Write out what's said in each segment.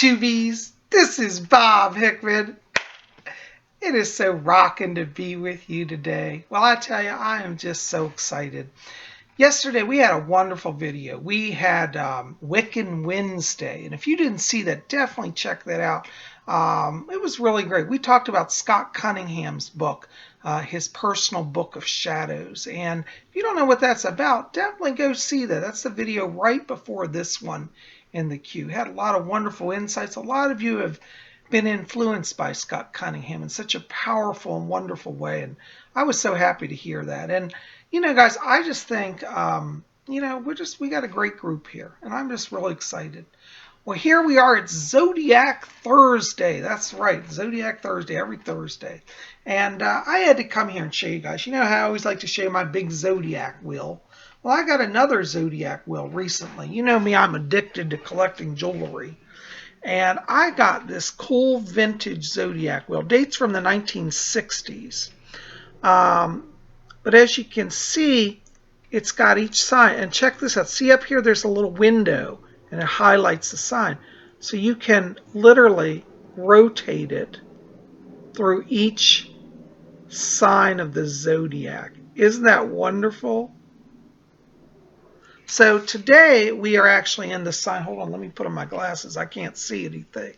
Tubies. This is Bob Hickman. It is so rocking to be with you today. Well, I tell you, I am just so excited. Yesterday, we had a wonderful video. We had Wiccan Wednesday. And if you didn't see that, definitely check that out. It was really great. We talked about Scott Cunningham's book, his personal book of shadows. And if you don't know what that's about, definitely go see that. That's the video right before this one in the queue. Had a lot of wonderful insights. A lot of you have been influenced by Scott Cunningham in such a powerful and wonderful way. And I was so happy to hear that. And, guys, I just think, we got a great group here. And I'm just really excited. Well, here we are. It's Zodiac Thursday. That's right. Zodiac Thursday, every Thursday. And I had to come here and show you guys. You know how I always like to show you my big Zodiac wheel. Well, I got another Zodiac wheel recently. You know me, I'm addicted to collecting jewelry. And I got this cool vintage Zodiac wheel. Dates from the 1960s. But as you can see, it's got each sign. And check this out. See up here, there's a little window. And it highlights the sign. So you can literally rotate it through each sign of the Zodiac. Isn't that wonderful? So today we are actually in the sign. Hold on, let me put on my glasses. I can't see anything.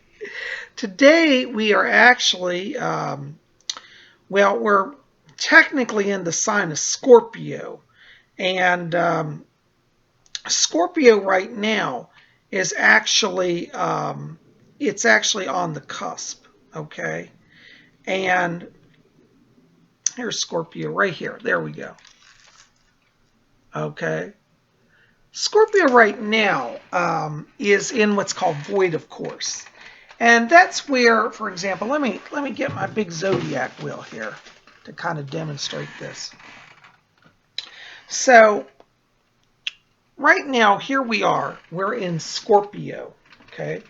Today we are actually, we're technically in the sign of Scorpio. And Scorpio right now is actually, it's actually on the cusp, okay? And here's Scorpio right here. There we go. Okay. Scorpio right now is in what's called void of course. And that's where, for example, let me get my big Zodiac wheel here to kind of demonstrate this. So right now, here we are. We're in Scorpio, okay?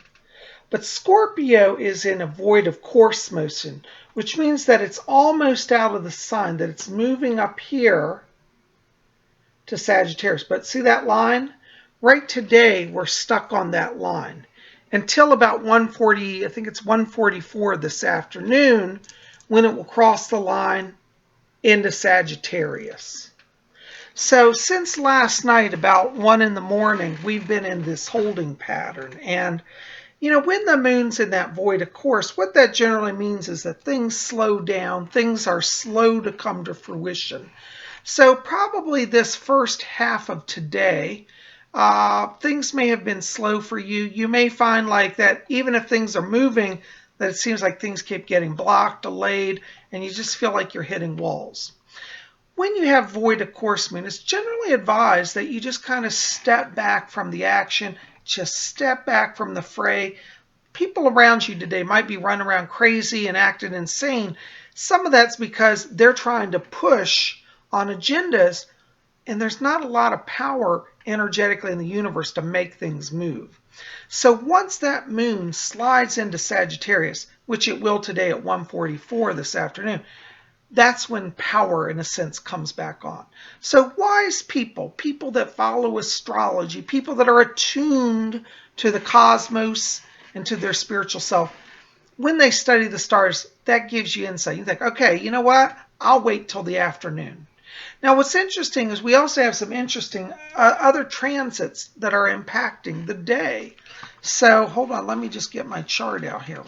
But Scorpio is in a void of course motion, which means that it's almost out of the sign, that it's moving up here to Sagittarius. But see that line? Right today, we're stuck on that line until about 1:40, I think it's 1:44 this afternoon, when it will cross the line into Sagittarius. So since last night, about 1 in the morning, we've been in this holding pattern. And, when the moon's in that void of course, what that generally means is that things slow down. Things are slow to come to fruition. So probably this first half of today, things may have been slow for you. You may find like that even if things are moving, that it seems like things keep getting blocked, delayed, and you just feel like you're hitting walls. When you have void of course moon, it's generally advised that you just kind of step back from the action, just step back from the fray. People around you today might be running around crazy and acting insane. Some of that's because they're trying to push on agendas, and there's not a lot of power energetically in the universe to make things move. So once that moon slides into Sagittarius, which it will today at 1:44 this afternoon, that's when power, in a sense, comes back on. So wise people, people that follow astrology, people that are attuned to the cosmos and to their spiritual self, when they study the stars, that gives you insight. You think, okay, you know what? I'll wait till the afternoon. Now, what's interesting is we also have some interesting other transits that are impacting the day. So hold on, let me just get my chart out here.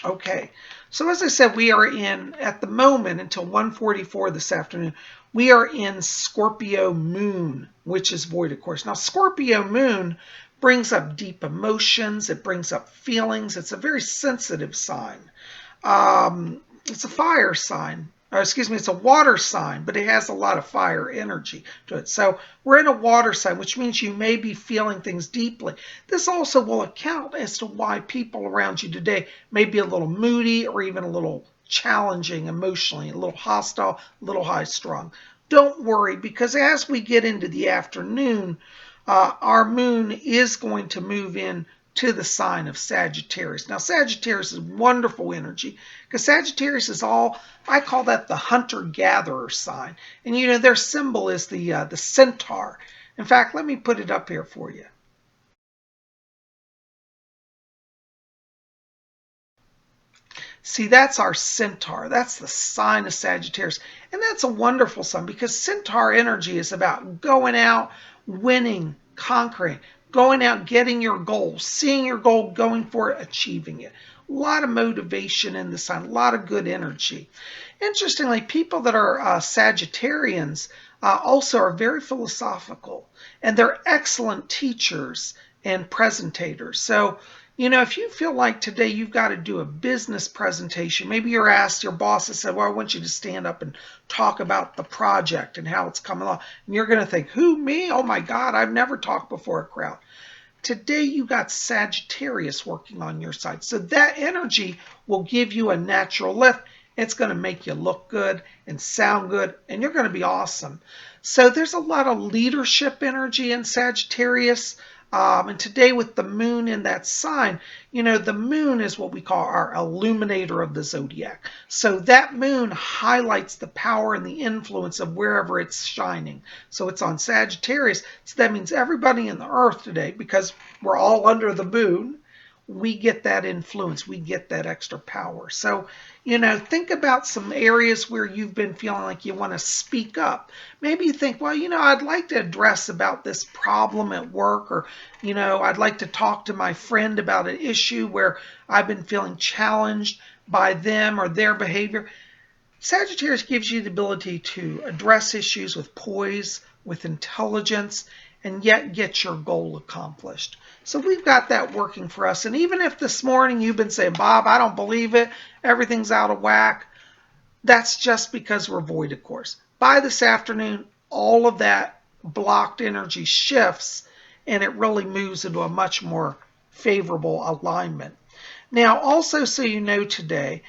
Okay, so as I said, we are in, at the moment, until 1:44 this afternoon, we are in Scorpio moon, which is void of course. Now, Scorpio moon brings up deep emotions. It brings up feelings. It's a very sensitive sign. It's a fire sign. It's a water sign, but it has a lot of fire energy to it. So we're in a water sign, which means you may be feeling things deeply. This also will account as to why people around you today may be a little moody or even a little challenging emotionally, a little hostile, a little high-strung. Don't worry, because as we get into the afternoon, our moon is going to move in to the sign of Sagittarius. Now, Sagittarius is wonderful energy because Sagittarius is all, I call that the hunter-gatherer sign. And, their symbol is the centaur. In fact, let me put it up here for you. See, that's our centaur. That's the sign of Sagittarius. And that's a wonderful sign because centaur energy is about going out, winning, conquering, going out, getting your goal, seeing your goal, going for it, achieving it. A lot of motivation in the sign, a lot of good energy. Interestingly, people that are Sagittarians also are very philosophical, and they're excellent teachers and presentators. So, if you feel like today you've got to do a business presentation, maybe you're asked, your boss has said, well, I want you to stand up and talk about the project and how it's coming along. And you're going to think, who, me? Oh my God, I've never talked before a crowd. Today you got Sagittarius working on your side. So that energy will give you a natural lift. It's going to make you look good and sound good, and you're going to be awesome. So there's a lot of leadership energy in Sagittarius. And today with the moon in that sign, the moon is what we call our illuminator of the zodiac. So that moon highlights the power and the influence of wherever it's shining. So it's on Sagittarius. So that means everybody in the earth today, because we're all under the moon, we get that influence, we get that extra power. So, think about some areas where you've been feeling like you want to speak up. Maybe you think, well, I'd like to address about this problem at work, or, I'd like to talk to my friend about an issue where I've been feeling challenged by them or their behavior. Sagittarius gives you the ability to address issues with poise, with intelligence, and yet get your goal accomplished. So we've got that working for us. And even if this morning you've been saying, Bob, I don't believe it, everything's out of whack, that's just because we're void, of course. By this afternoon, all of that blocked energy shifts and it really moves into a much more favorable alignment. Now, also so you know today,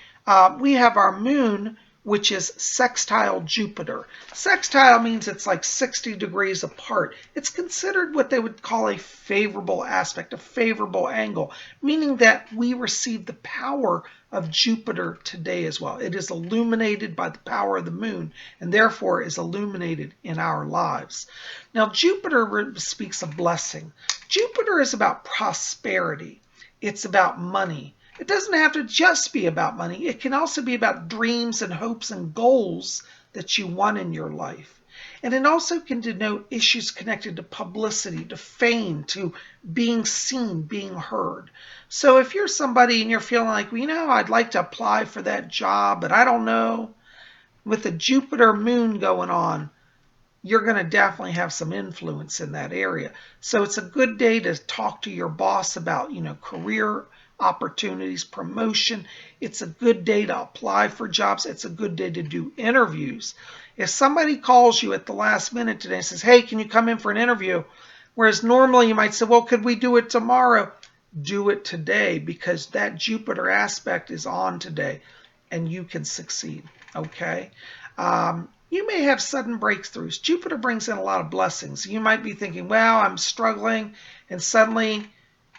we have our moon, which is sextile Jupiter. Sextile means it's like 60 degrees apart. It's considered what they would call a favorable aspect, a favorable angle, meaning that we receive the power of Jupiter today as well. It is illuminated by the power of the moon and therefore is illuminated in our lives. Now, Jupiter speaks of blessing. Jupiter is about prosperity. It's about money. It doesn't have to just be about money. It can also be about dreams and hopes and goals that you want in your life. And it also can denote issues connected to publicity, to fame, to being seen, being heard. So if you're somebody and you're feeling like, I'd like to apply for that job, but I don't know, with the Jupiter moon going on, you're going to definitely have some influence in that area. So it's a good day to talk to your boss about, career opportunities, promotion. It's a good day to apply for jobs. It's a good day to do interviews. If somebody calls you at the last minute today and says, hey, can you come in for an interview? Whereas normally you might say, well, could we do it tomorrow? Do it today because that Jupiter aspect is on today and you can succeed. Okay. You may have sudden breakthroughs. Jupiter brings in a lot of blessings. You might be thinking, well, I'm struggling, and suddenly,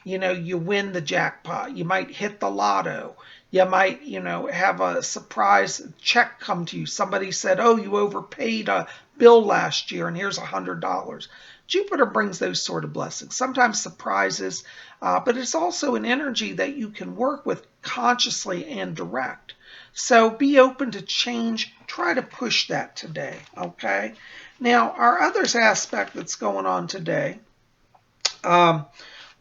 you win the jackpot. You might hit the lotto. You might, have a surprise check come to you. Somebody said, oh, you overpaid a bill last year, and here's $100. Jupiter brings those sort of blessings, sometimes surprises, but it's also an energy that you can work with consciously and direct. So be open to change. Try to push that today, okay? Now, our other aspect that's going on today,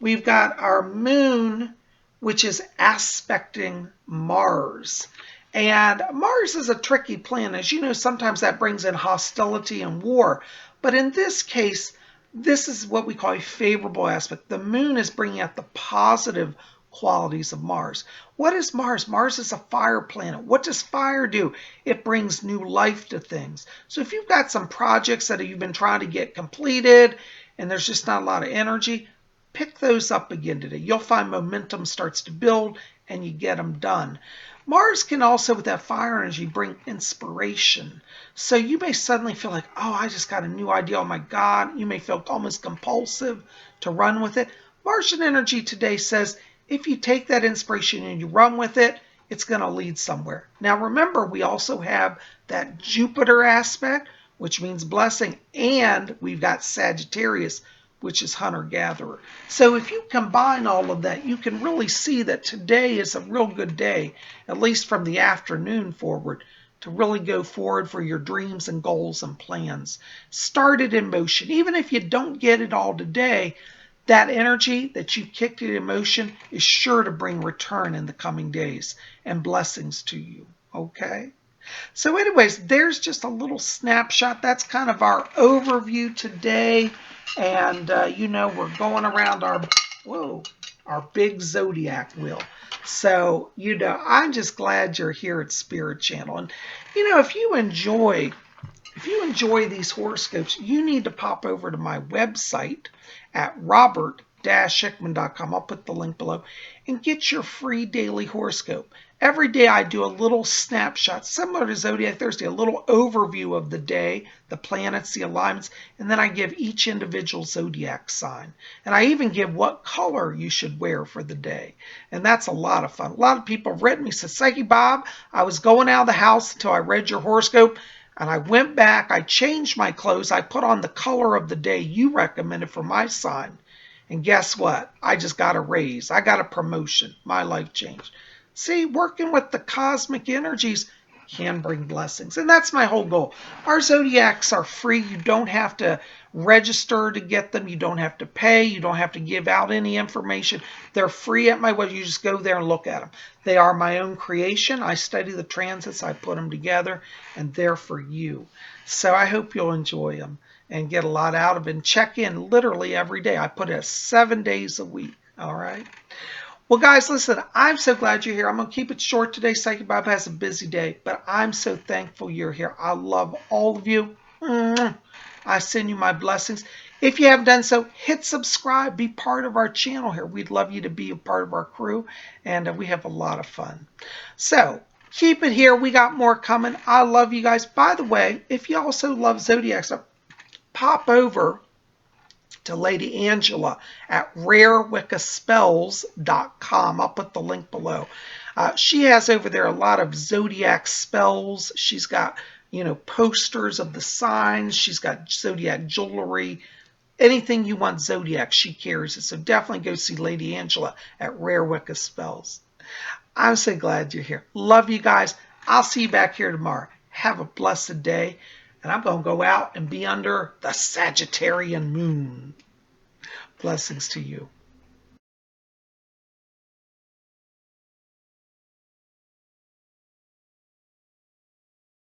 we've got our moon, which is aspecting Mars. And Mars is a tricky planet. As you know, sometimes that brings in hostility and war. But in this case, this is what we call a favorable aspect. The moon is bringing out the positive qualities of Mars. What is Mars? Mars is a fire planet. What does fire do? It brings new life to things. So if you've got some projects that you've been trying to get completed and there's just not a lot of energy, pick those up again today. You'll find momentum starts to build and you get them done. Mars can also, with that fire energy, bring inspiration. So you may suddenly feel like, oh, I just got a new idea. Oh my God. You may feel almost compulsive to run with it. Martian energy today says, if you take that inspiration and you run with it, it's going to lead somewhere. Now remember, we also have that Jupiter aspect, which means blessing, and we've got Sagittarius, which is hunter-gatherer. So if you combine all of that, you can really see that today is a real good day, at least from the afternoon forward, to really go forward for your dreams and goals and plans. Start it in motion. Even if you don't get it all today, that energy that you kicked it in motion is sure to bring return in the coming days and blessings to you. Okay? So anyways, there's just a little snapshot. That's kind of our overview today. And, we're going around our big zodiac wheel. So, I'm just glad you're here at Spirit Channel. And, if you enjoy these horoscopes, you need to pop over to my website at robert-hickman.com. I'll put the link below and get your free daily horoscope. Every day I do a little snapshot, similar to Zodiac Thursday, a little overview of the day, the planets, the alignments, and then I give each individual zodiac sign. And I even give what color you should wear for the day. And that's a lot of fun. A lot of people have written me, said, Psyche Bob, I was going out of the house until I read your horoscope, and I went back, I changed my clothes, I put on the color of the day you recommended for my sign. And guess what? I just got a raise. I got a promotion. My life changed. See, working with the cosmic energies can bring blessings. And that's my whole goal. Our zodiacs are free. You don't have to register to get them. You don't have to pay. You don't have to give out any information. They're free at my website. You just go there and look at them. They are my own creation. I study the transits. I put them together, and they're for you. So I hope you'll enjoy them and get a lot out of it. And check in literally every day. I put it 7 days a week. All right. Well, guys, listen, I'm so glad you're here. I'm going to keep it short today. Psychic Bob has a busy day, but I'm so thankful you're here. I love all of you. I send you my blessings. If you haven't done so, hit subscribe. Be part of our channel here. We'd love you to be a part of our crew, and we have a lot of fun. So keep it here. We got more coming. I love you guys. By the way, if you also love Zodiac stuff, pop over to Lady Angela at rarewiccaspells.com. I'll put the link below. She has over there a lot of zodiac spells. She's got, posters of the signs. She's got zodiac jewelry. Anything you want zodiac, she carries it. So definitely go see Lady Angela at Rare Wicca Spells. I'm so glad you're here. Love you guys. I'll see you back here tomorrow. Have a blessed day. And I'm going to go out and be under the Sagittarian moon. Blessings to you.